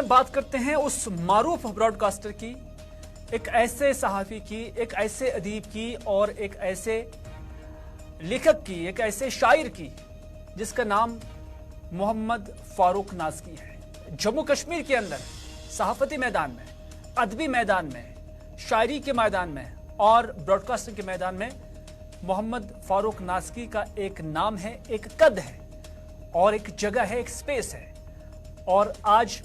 बात करते हैं उस मारूफ ब्रॉडकास्टर की, एक ऐसे सहाफ़ी की, एक ऐसे अदीब की और एक ऐसे लेखक की, एक ऐसे शायर की जिसका नाम मोहम्मद फारूक नाज़की है। जम्मू कश्मीर के अंदर सहाफ़ती मैदान में, अदबी मैदान में, शायरी के मैदान में और ब्रॉडकास्टिंग के मैदान में मोहम्मद फारूक नाज़की का एक नाम है, एक कद है और एक जगह है, एक स्पेस है। और आज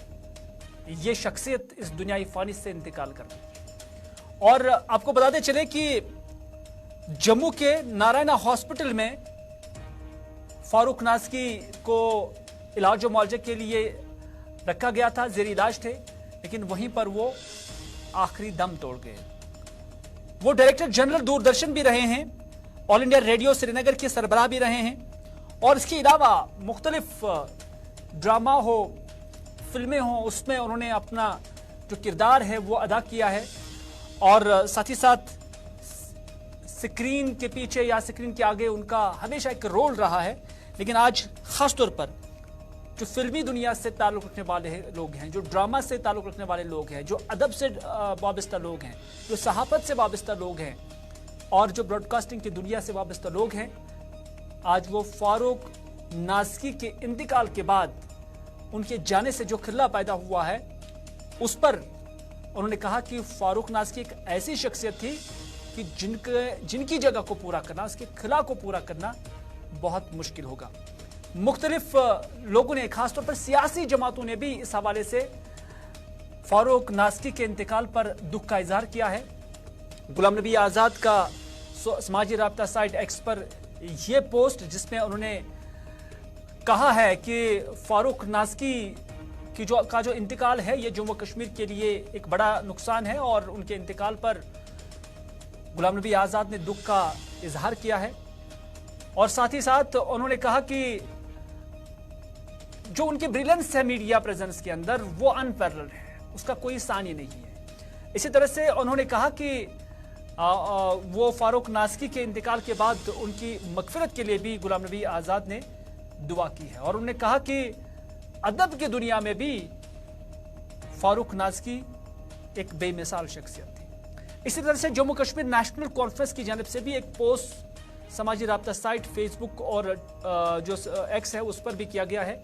ये शख्सियत इस दुनियाई फानी से इंतकाल कर रही है। और आपको बताते चले कि जम्मू के नारायणा हॉस्पिटल में फारूक नाज़की को इलाज और मुआवजे के लिए रखा गया था, ज़ेर इलाज थे, लेकिन वहीं पर वो आखिरी दम तोड़ गए। वो डायरेक्टर जनरल दूरदर्शन भी रहे हैं, ऑल इंडिया रेडियो श्रीनगर के सरबराह भी रहे हैं और इसके अलावा मुख्तलिफ ड्रामा हो, फिल्में हों, उसमें उन्होंने अपना जो किरदार है वो अदा किया है। और साथ ही साथ स्क्रीन के पीछे या स्क्रीन के आगे उनका हमेशा एक रोल रहा है। लेकिन आज खास तौर पर जो फिल्मी दुनिया से ताल्लुक़ रखने वाले लोग हैं, जो ड्रामा से ताल्लुक़ रखने वाले लोग हैं, जो अदब से वाबस्ता लोग हैं, जो सहाफ़त से वाबस्ता लोग हैं और जो ब्रॉडकास्टिंग की दुनिया से वाबस्ता लोग हैं, आज वो फारूक नाज़की के इंतकाल के बाद उनके जाने से जो खिला पैदा हुआ है उस पर उन्होंने कहा कि फारूक नाज़की एक ऐसी शख्सियत थी कि जिनकी जगह को पूरा करना, उसके खिला को पूरा करना बहुत मुश्किल होगा। मुख्तलिफ लोगों ने, खासतौर पर सियासी जमातों ने भी इस हवाले से फारूक नाज़की के इंतकाल पर दुख का इजहार किया है। गुलाम नबी आज़ाद का समाजी राब्ता साइट एक्स पर यह पोस्ट, जिसमें उन्होंने कहा है कि फारूक नाज़की की जो इंतकाल है ये जम्मू कश्मीर के लिए एक बड़ा नुकसान है और उनके इंतकाल पर गुलाम नबी आज़ाद ने दुख का इजहार किया है। और साथ ही साथ उन्होंने कहा कि जो उनके ब्रिलियंस है मीडिया प्रेजेंस के अंदर वो अनपैरेलल है, उसका कोई सानी नहीं है। इसी तरह से उन्होंने कहा कि वो फारूक नाज़की के इंतकाल के बाद उनकी मगफिरत के लिए भी गुलाम नबी आज़ाद ने दुआ की है। और उन्होंने कहा कि अदब की दुनिया में भी फारूक नाज़की एक बेमिसाल शख्सियत थी। इसी तरह से जम्मू कश्मीर नेशनल कॉन्फ्रेंस की जानिब से भी एक पोस्ट समाजी राब्ता साइट फेसबुक और जो एक्स है उस पर भी किया गया है।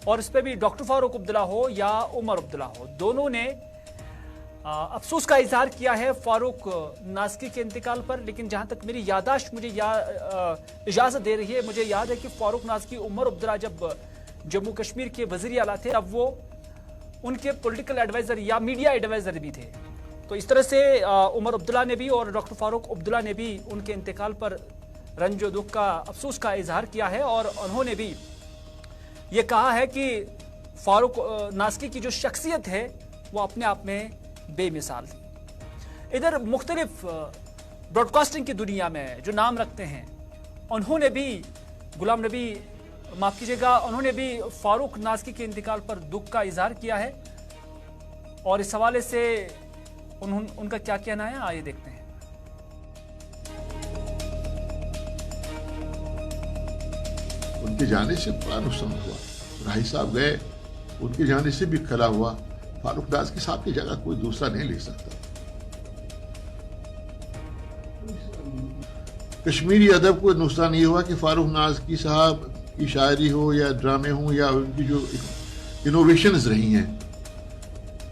और इस पर भी डॉक्टर फारूक अब्दुल्ला हो या उमर अब्दुल्ला हो, दोनों ने अफसोस का इजहार किया है फारूक नाज़की के इंतकाल पर। लेकिन जहां तक मेरी याददाश्त मुझे इजाज़त दे रही है, मुझे याद है कि फारूक नाज़की उमर अब्दुल्ला जब जम्मू कश्मीर के वज़ीर आला थे तब वो उनके पॉलिटिकल एडवाइज़र या मीडिया एडवाइज़र भी थे। तो इस तरह से उमर अब्दुल्ला ने भी और डॉक्टर फारूक अब्दुल्ला ने भी उनके इंतकाल पर रंज और दुख का, अफसोस का इजहार किया है। और उन्होंने भी ये कहा है कि फारूक नाज़की की जो शख्सियत है वो अपने आप में बेमिसाल थी। इधर मुख्तलिफ ब्रॉडकास्टिंग की दुनिया में जो नाम रखते हैं उन्होंने भी गुलाम नबी, माफ़ कीजिएगा, उन्होंने भी फारूक नाज़की के इंतकाल पर दुख का इजहार किया है। और इस हवाले से उनका क्या कहना है, आइए देखते हैं। उनके जाने से बड़ा नुकसान हुआ, राही साहब गए, उनके जाने से भी खला हुआ। फारूक नाज़की साहब की जगह कोई दूसरा नहीं ले सकता। कश्मीरी अदब को नुकसान ये हुआ कि फारूक नाज़की साहब की शायरी हो या ड्रामे हो या उनकी जो इनोवेशंस रही हैं,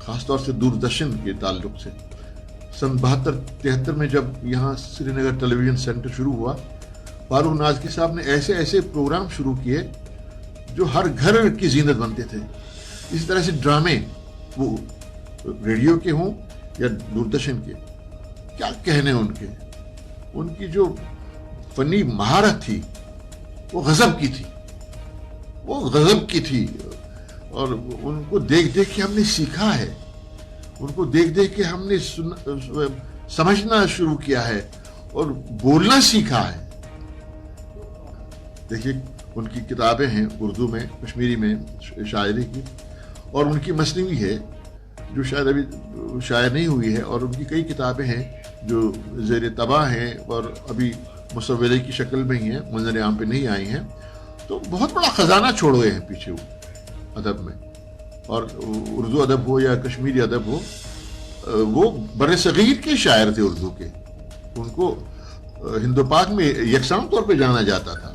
खासतौर से दूरदर्शन के ताल्लुक से, सन 72-73 में जब यहाँ श्रीनगर टेलीविजन सेंटर शुरू हुआ, फारूक नाज़की साहब ने ऐसे ऐसे प्रोग्राम शुरू किए जो हर घर की जीनत बनते थे। इसी तरह से ड्रामे, वो रेडियो के हों या दूरदर्शन के, क्या कहने उनकी जो फनी महारत थी वो गजब की थी, वो गजब की थी। और उनको देख देख के हमने सीखा है, उनको देख देख के हमने समझना शुरू किया है और बोलना सीखा है। देखिए, उनकी किताबें हैं उर्दू में, कश्मीरी में शायरी की, और उनकी मसनवी है जो शायद अभी शायर नहीं हुई है, और उनकी कई किताबें हैं जो ज़ेर तबाह हैं और अभी मुसव्वरे की शक्ल में ही हैं, मंज़र आम पे नहीं आई हैं। तो बहुत बड़ा खजाना छोड़ गए हैं पीछे वो अदब में। اور اردو ادب ہو یا کشمیری ادب ہو، وہ بر صغیر کے شاعر تھے اردو کے، ان کو ہند و پاک میں یکساں طور پہ جانا جاتا تھا.